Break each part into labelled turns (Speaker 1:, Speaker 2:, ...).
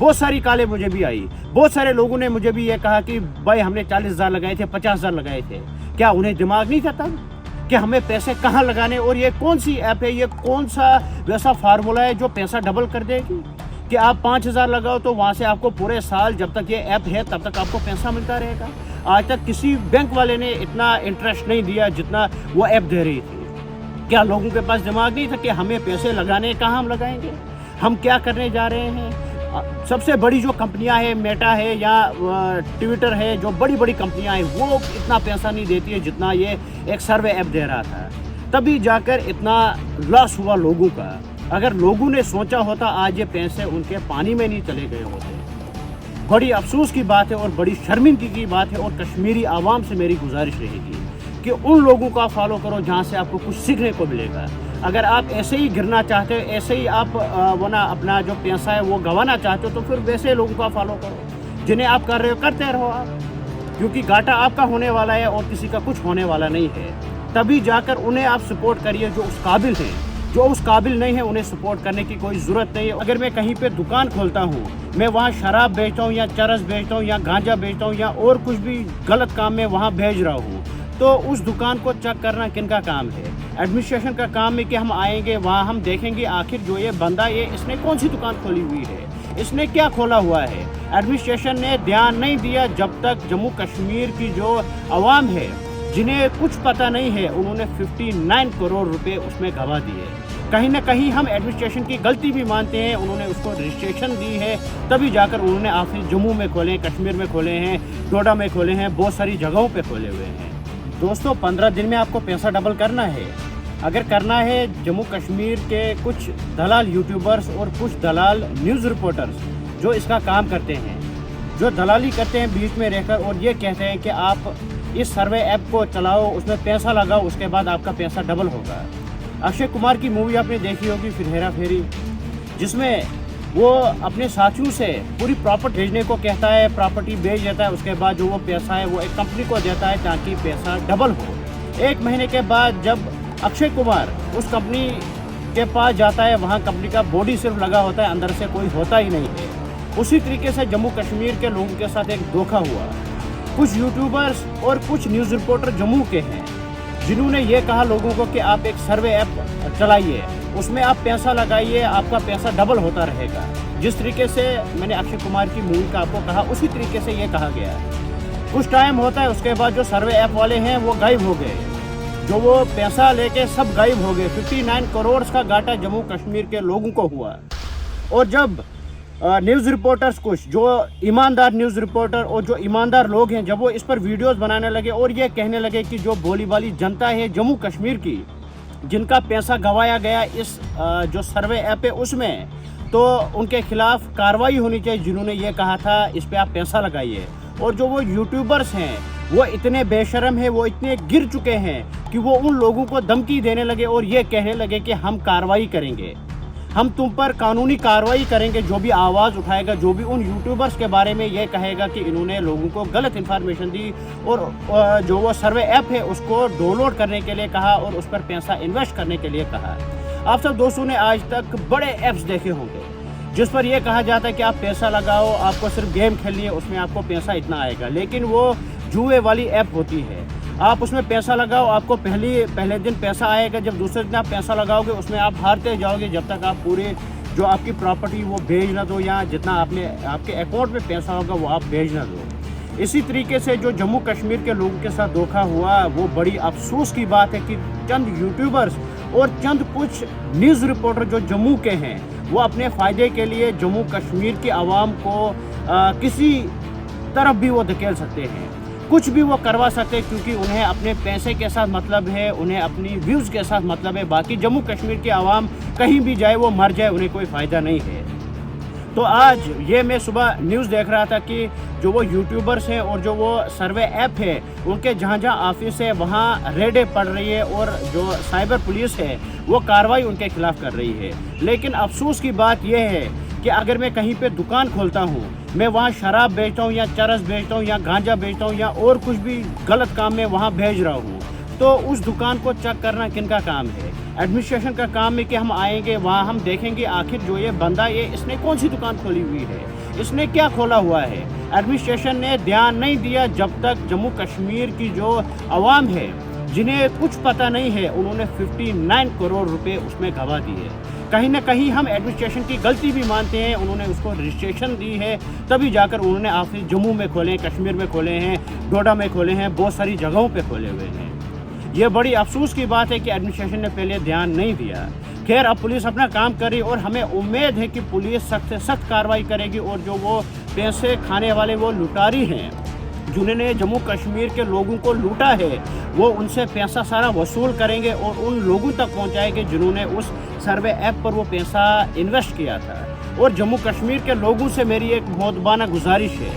Speaker 1: बहुत सारी कॉलें मुझे भी आई, बहुत सारे लोगों ने मुझे भी ये कहा कि भाई हमने 40,000 लगाए थे, 50,000 लगाए थे। क्या उन्हें दिमाग नहीं था तब कि हमें पैसे कहाँ लगाने, और ये कौन सी ऐप है, ये कौन सा वैसा फार्मूला है जो पैसा डबल कर देगी कि आप 5,000 लगाओ तो वहाँ से आपको पूरे साल जब तक ये ऐप है तब तक आपको पैसा मिलता रहेगा। आज तक किसी बैंक वाले ने इतना इंटरेस्ट नहीं दिया जितना वो ऐप दे रही थी। क्या लोगों के पास दिमाग नहीं था कि हमें पैसे लगाने, कहाँ हम लगाएंगे, हम क्या करने जा रहे हैं। सबसे बड़ी जो कंपनियां हैं, मेटा है या ट्विटर है, जो बड़ी बड़ी कंपनियां हैं, वो इतना पैसा नहीं देती है जितना ये एक सर्वे ऐप दे रहा था। तभी जाकर इतना लॉस हुआ लोगों का। अगर लोगों ने सोचा होता आज ये पैसे उनके पानी में नहीं चले गए होते। बड़ी अफसोस की बात है और बड़ी शर्मिंदगी की बात है, और कश्मीरी आवाम से मेरी गुजारिश रहेगी कि उन लोगों का फॉलो करो जहाँ से आपको कुछ सीखने को मिलेगा। अगर आप ऐसे ही गिरना चाहते हो, ऐसे ही आप वरना अपना जो पैसा है वो गंवाना चाहते हो, तो फिर वैसे लोगों का फॉलो करो जिन्हें आप कर रहे हो, करते रहो आप, क्योंकि घाटा आपका होने वाला है और किसी का कुछ होने वाला नहीं है। तभी जाकर उन्हें आप सपोर्ट करिए जो उस काबिल हैं। जो उस काबिल नहीं है उन्हें सपोर्ट करने की कोई ज़रूरत नहीं है। अगर मैं कहीं पे दुकान खोलता हूँ, मैं वहाँ शराब बेचता हूँ या चरस बेचता हूँ या गांजा बेचता हूँ या और कुछ भी गलत काम में वहाँ भेज रहा हूँ, तो उस दुकान को चेक करना किन का काम है? एडमिनिस्ट्रेशन का काम है कि हम आएंगे वहाँ, हम देखेंगे आखिर जो ये बंदा इसने कौन सी दुकान खोली हुई है, इसने क्या खोला हुआ है। एडमिनिस्ट्रेशन ने ध्यान नहीं दिया जब तक जम्मू कश्मीर की जो आवाम है जिन्हें कुछ पता नहीं है, उन्होंने 59 करोड़ रुपए उसमें गंवा दिए। कहीं ना कहीं हम एडमिनिस्ट्रेशन की गलती भी मानते हैं, उन्होंने उसको रजिस्ट्रेशन दी है तभी जाकर उन्होंने ऑफिस जम्मू में खोले, कश्मीर में खोले हैं, डोडा में खोले हैं, बहुत सारी जगहों पे खोले हुए हैं। दोस्तों 15 दिन में आपको पैसा डबल करना है। अगर करना है, जम्मू कश्मीर के कुछ दलाल यूट्यूबर्स और कुछ दलाल न्यूज़ रिपोर्टर्स जो इसका काम करते हैं, जो दलाली करते हैं बीच में रहकर और ये कहते हैं कि आप इस सर्वे ऐप को चलाओ, उसमें पैसा लगाओ, उसके बाद आपका पैसा डबल होगा। अक्षय कुमार की मूवी आपने देखी होगी फिर हेरा फेरी, जिसमें वो अपने साथियों से पूरी प्रॉपर्टी भेजने को कहता है, प्रॉपर्टी भेज देता है, उसके बाद जो वो पैसा है वो एक कंपनी को देता है ताकि पैसा डबल हो। 1 महीने के बाद जब अक्षय कुमार उस कंपनी के पास जाता है, वहाँ कंपनी का बॉडी सिर्फ लगा होता है, अंदर से कोई होता ही नहीं है। उसी तरीके से जम्मू कश्मीर के लोगों के साथ एक धोखा हुआ। कुछ यूट्यूबर्स और कुछ न्यूज़ रिपोर्टर जम्मू के हैं जिन्होंने ये कहा लोगों को कि आप एक सर्वे ऐप चलाइए, उसमें आप पैसा लगाइए, आपका पैसा डबल होता रहेगा। जिस तरीके से मैंने अक्षय कुमार की मूवी का आपको कहा, उसी तरीके से ये कहा गया है। कुछ टाइम होता है, उसके बाद जो सर्वे ऐप वाले हैं वो गायब हो गए, जो वो पैसा लेके सब गायब हो गए। 59 करोड़ का घाटा जम्मू कश्मीर के लोगों को हुआ। और जब न्यूज़ रिपोर्टर्स, कुछ जो ईमानदार न्यूज़ रिपोर्टर और जो ईमानदार लोग हैं, जब वो इस पर वीडियोस बनाने लगे और ये कहने लगे कि जो भोली भाली जनता है जम्मू कश्मीर की, जिनका पैसा गंवाया गया इस जो सर्वे ऐप है उसमें, तो उनके खिलाफ कार्रवाई होनी चाहिए जिन्होंने ये कहा था इस पर आप पैसा लगाइए। और जो वो यूट्यूबर्स हैं वो इतने बेशरम हैं, वो इतने गिर चुके हैं कि वो उन लोगों को धमकी देने लगे और ये कहने लगे कि हम कार्रवाई करेंगे, हम तुम पर कानूनी कार्रवाई करेंगे। जो भी आवाज़ उठाएगा, जो भी उन यूट्यूबर्स के बारे में ये कहेगा कि इन्होंने लोगों को गलत इन्फॉर्मेशन दी और जो वो सर्वे ऐप है उसको डाउनलोड करने के लिए कहा और उस पर पैसा इन्वेस्ट करने के लिए कहा। आप सब दोस्तों ने आज तक बड़े ऐप्स देखे होंगे जिस पर यह कहा जाता है कि आप पैसा लगाओ, आपको सिर्फ गेम खेलनी है, उसमें आपको पैसा इतना आएगा, लेकिन वो जुए वाली ऐप होती है। आप उसमें पैसा लगाओ, आपको पहले दिन पैसा आएगा, जब दूसरे दिन आप पैसा लगाओगे उसमें आप हारते जाओगे जब तक आप पूरे जो आपकी प्रॉपर्टी वो भेज ना दो या जितना आपके अकाउंट में पैसा होगा वो आप भेज ना दो। इसी तरीके से जो जम्मू कश्मीर के लोगों के साथ धोखा हुआ, वो बड़ी अफसोस की बात है कि चंद यूट्यूबर्स और चंद कुछ न्यूज़ रिपोर्टर जो जम्मू के हैं, वो अपने फ़ायदे के लिए जम्मू कश्मीर की आवाम को किसी तरफ भी वो धकेल सकते हैं, कुछ भी वो करवा सकते हैं, क्योंकि उन्हें अपने पैसे के साथ मतलब है, उन्हें अपनी व्यूज़ के साथ मतलब है। बाकी जम्मू कश्मीर की आवाम कहीं भी जाए, वो मर जाए, उन्हें कोई फ़ायदा नहीं है। तो आज ये मैं सुबह न्यूज़ देख रहा था कि जो वो यूट्यूबर्स हैं और जो वो सर्वे ऐप है, उनके जहाँ जहाँ ऑफिस है वहाँ रेडें पड़ रही है और जो साइबर पुलिस है वो कार्रवाई उनके खिलाफ कर रही है। लेकिन अफसोस की बात यह है कि अगर मैं कहीं पे दुकान खोलता हूँ, मैं वहाँ शराब बेचता हूँ या चरस बेचता हूँ या गांजा बेचता हूँ या और कुछ भी गलत काम में वहाँ भेज रहा हूँ, तो उस दुकान को चेक करना किन का काम है? एडमिनिस्ट्रेशन का काम है कि हम आएंगे वहाँ, हम देखेंगे आखिर जो ये बंदा इसने कौन सी दुकान खोली हुई है, اس نے کیا کھولا ہوا ہے؟ ایڈمنسٹریشن نے دھیان نہیں دیا جب تک جموں کشمیر کی جو عوام ہے جنہیں کچھ پتہ نہیں ہے انہوں نے 59 کروڑ روپے اس میں گوا دیے۔ کہیں نہ کہیں ہم ایڈمنسٹریشن کی غلطی بھی مانتے ہیں، انہوں نے اس کو رجسٹریشن دی ہے تبھی جا کر انہوں نے آفس جموں میں کھولے ہیں، کشمیر میں کھولے ہیں، ڈوڈا میں کھولے ہیں، بہت ساری جگہوں پہ کھولے ہوئے ہیں۔ یہ بڑی افسوس کی بات ہے کہ ایڈمنسٹریشن نے پہلے دھیان نہیں دیا۔ خیر اب پولیس اپنا کام کر رہی اور ہمیں امید ہے کہ پولیس سخت سے سخت کارروائی کرے گی اور جو وہ پیسے کھانے والے وہ لٹاری ہیں جنہوں نے جموں کشمیر کے لوگوں کو لوٹا ہے وہ ان سے پیسہ سارا وصول کریں گے اور ان لوگوں تک پہنچائیں گے جنہوں نے اس سروے ایپ پر وہ پیسہ انویسٹ کیا تھا۔ اور جموں کشمیر کے لوگوں سے میری ایک مؤدبانہ گزارش ہے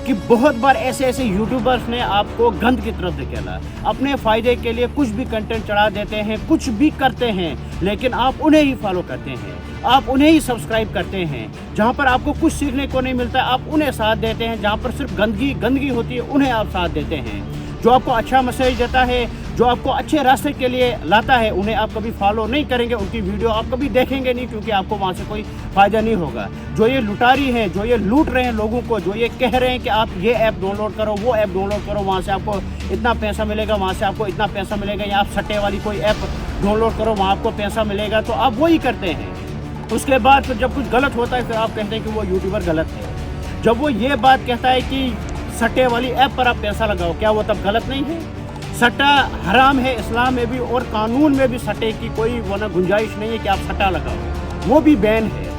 Speaker 1: کہ بہت بار ایسے یوٹیوبرز نے آپ کو گند کی طرف دھکیلا، اپنے فائدے کے لیے کچھ بھی کنٹینٹ چڑھا دیتے ہیں، کچھ بھی کرتے ہیں، لیکن آپ انہیں ہی فالو کرتے ہیں، آپ انہیں ہی سبسکرائب کرتے ہیں۔ جہاں پر آپ کو کچھ سیکھنے کو نہیں ملتا آپ انہیں ساتھ دیتے ہیں، جہاں پر صرف گندگی ہوتی ہے انہیں آپ ساتھ دیتے ہیں۔ جو آپ کو اچھا میسیج دیتا ہے، جو آپ کو اچھے راستے کے لیے لاتا ہے انہیں آپ کبھی فالو نہیں کریں گے، ان کی ویڈیو آپ کبھی دیکھیں گے نہیں کیونکہ آپ کو وہاں سے کوئی فائدہ نہیں ہوگا۔ جو یہ لٹاری ہیں، جو یہ لوٹ رہے ہیں لوگوں کو، جو یہ کہہ رہے ہیں کہ آپ یہ ایپ ڈاؤن لوڈ کرو، وہ ایپ ڈاؤن لوڈ کرو، وہاں سے آپ کو اتنا پیسہ ملے گا، وہاں سے آپ کو اتنا پیسہ ملے گا، یا آپ سٹے والی کوئی ایپ ڈاؤن لوڈ کرو وہاں آپ کو پیسہ ملے گا، تو آپ وہی کرتے ہیں۔ اس کے بعد پھر جب کچھ غلط ہوتا ہے پھر آپ کہتے ہیں کہ وہ یوٹیوبر غلط ہے۔ جب وہ یہ بات کہتا ہے کہ سٹے والی ایپ پر آپ پیسہ لگاؤ، کیا وہ تب غلط نہیں ہے؟ سٹا حرام ہے اسلام میں بھی اور قانون میں بھی سٹے کی کوئی گنجائش نہیں ہے کہ آپ سٹا لگاؤ، وہ بھی بین ہے۔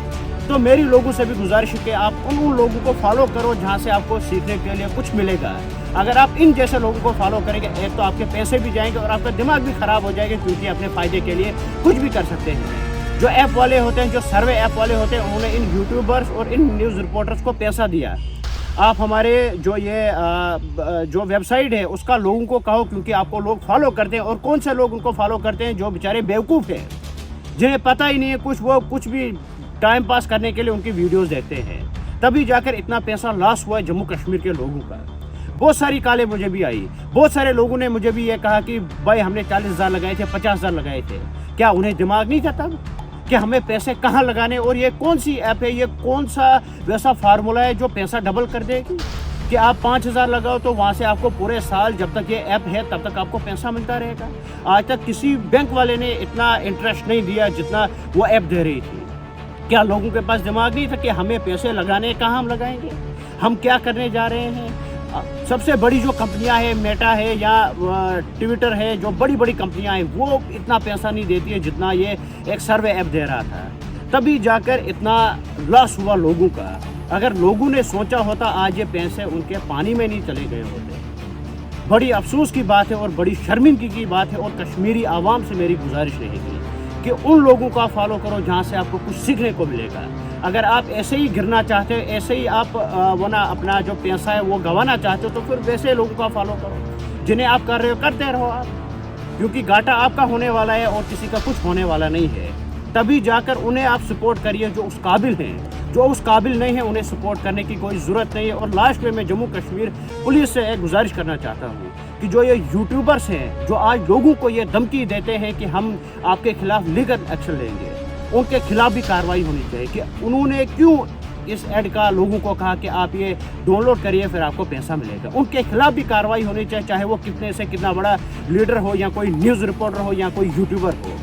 Speaker 1: تو میری لوگوں سے بھی گزارش ہے کہ آپ ان لوگوں کو فالو کرو جہاں سے آپ کو سیکھنے کے لیے کچھ ملے گا۔ اگر آپ ان جیسے لوگوں کو فالو کریں گے ایک تو آپ کے پیسے بھی جائیں گے اور آپ کا دماغ بھی خراب ہو جائے گا کیونکہ اپنے فائدے کے لیے کچھ بھی کر سکتے ہیں۔ جو ایپ والے ہوتے ہیں، جو سروے ایپ والے ہوتے ہیں، انہوں نے ان یوٹیوبرز اور ان نیوز رپورٹرز کو پیسہ دیا۔ آپ ہمارے جو ویب سائٹ ہے اس کا لوگوں کو کہو کیونکہ آپ کو لوگ فالو کرتے ہیں، اور کون سے لوگ ان کو فالو کرتے ہیں؟ جو بیچارے بیوقوف ہیں جنہیں پتہ ہی نہیں ہے وہ کچھ بھی ٹائم پاس کرنے کے لیے ان کی ویڈیوز دیکھتے ہیں، تبھی جا کر اتنا پیسہ لاس ہوا ہے جموں کشمیر کے لوگوں کا۔ بہت ساری کالیں مجھے بھی آئی، بہت سارے لوگوں نے مجھے بھی یہ کہا کہ بھائی ہم نے 40,000 لگائے تھے، 50,000 لگائے تھے، کیا انہیں دماغ نہیں تھا تب کہ ہمیں پیسے کہاں لگانے؟ اور یہ کون سی ایپ ہے، یہ کون سا ویسا فارمولہ ہے جو پیسہ ڈبل کر دے گی کہ آپ 5,000 لگاؤ تو وہاں سے آپ کو پورے سال جب تک یہ ایپ ہے تب تک آپ کو پیسہ ملتا رہے گا؟ آج تک کسی بینک والے نے اتنا انٹرسٹ نہیں دیا جتنا وہ ایپ دے رہی تھی۔ کیا لوگوں کے پاس دماغ نہیں تھا کہ ہمیں پیسے لگانے کہاں ہم لگائیں گے، ہم کیا کرنے جا رہے ہیں؟ سب سے بڑی جو کمپنیاں ہیں، میٹا ہے یا ٹویٹر ہے، جو بڑی بڑی کمپنیاں ہیں وہ اتنا پیسہ نہیں دیتی ہے جتنا یہ ایک سروے ایپ دے رہا تھا، تبھی جا کر اتنا لاس ہوا لوگوں کا۔ اگر لوگوں نے سوچا ہوتا آج یہ پیسے ان کے پانی میں نہیں چلے گئے ہوتے۔ بڑی افسوس کی بات ہے اور بڑی شرمندگی کی بات ہے، اور کشمیری عوام سے میری گزارش رہے گی کہ ان لوگوں کو آپ فالو کرو جہاں سے آپ کو کچھ سیکھنے کو ملے گا۔ اگر آپ ایسے ہی گرنا چاہتے ہو، ایسے ہی آپ اپنا جو پیسہ ہے وہ گنوانا چاہتے ہو تو پھر ویسے لوگوں کا فالو کرو جنہیں آپ کر رہے ہو، کرتے رہو آپ، کیونکہ گھاٹا آپ کا ہونے والا ہے اور کسی کا کچھ ہونے والا نہیں ہے۔ تبھی جا کر انہیں آپ سپورٹ کریے جو اس قابل ہیں، جو اس قابل نہیں ہیں انہیں سپورٹ کرنے کی کوئی ضرورت نہیں ہے۔ اور لاسٹ میں جموں کشمیر پولیس سے ایک گزارش کرنا چاہتا ہوں کہ جو یہ یوٹیوبرز ہیں جو آج لوگوں کو یہ دھمکی دیتے ہیں کہ ہم آپ کے خلاف لیگل ایکشن لیں گے، ان کے خلاف بھی کارروائی ہونی چاہیے کہ انہوں نے کیوں اس ایڈ کا لوگوں کو کہا کہ آپ یہ ڈاؤن لوڈ کریے پھر آپ کو پیسہ ملے گا۔ ان کے خلاف بھی کارروائی ہونی چاہیے، چاہے وہ کتنے سے کتنا بڑا لیڈر ہو یا کوئی نیوز رپورٹر ہو یا کوئی یوٹیوبر ہو،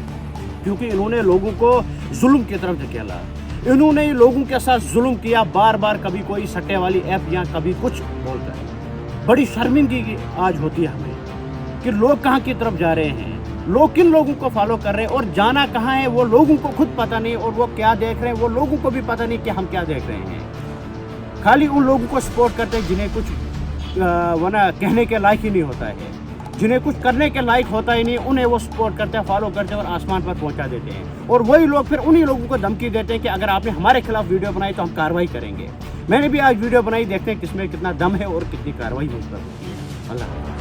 Speaker 1: کیونکہ انہوں نے لوگوں کو ظلم کی طرف دھکیلا، انہوں نے لوگوں کے ساتھ ظلم کیا بار بار، کبھی کوئی سٹے والی ایپ یا کبھی کچھ بول کر۔ بڑی شرمندگی آج ہوتی ہے ہمیں کہ لوگ کہاں کی طرف جا رہے ہیں، لوگ کن لوگوں کو فالو کر رہے ہیں اور جانا کہاں ہے وہ لوگوں کو خود پتہ نہیں، اور وہ کیا دیکھ رہے ہیں وہ لوگوں کو بھی پتہ نہیں کہ ہم کیا دیکھ رہے ہیں۔ خالی ان لوگوں کو سپورٹ کرتے ہیں جنہیں کچھ کہنے کے لائق ہی نہیں ہوتا ہے، جنہیں کچھ کرنے کے لائق ہوتا ہی نہیں، انہیں وہ سپورٹ کرتے ہیں، فالو کرتے ہیں اور آسمان پر پہنچا دیتے ہیں۔ اور وہی لوگ پھر انہی لوگوں کو دھمکی دیتے ہیں کہ اگر آپ نے ہمارے خلاف ویڈیو بنائی تو ہم کارروائی کریں گے۔ میں نے بھی آج ویڈیو بنائی، دیکھتے ہیں کس میں کتنا دم ہے اور کتنی کارروائی مجھ پر ہوتی ہے۔ اللہ حافظ۔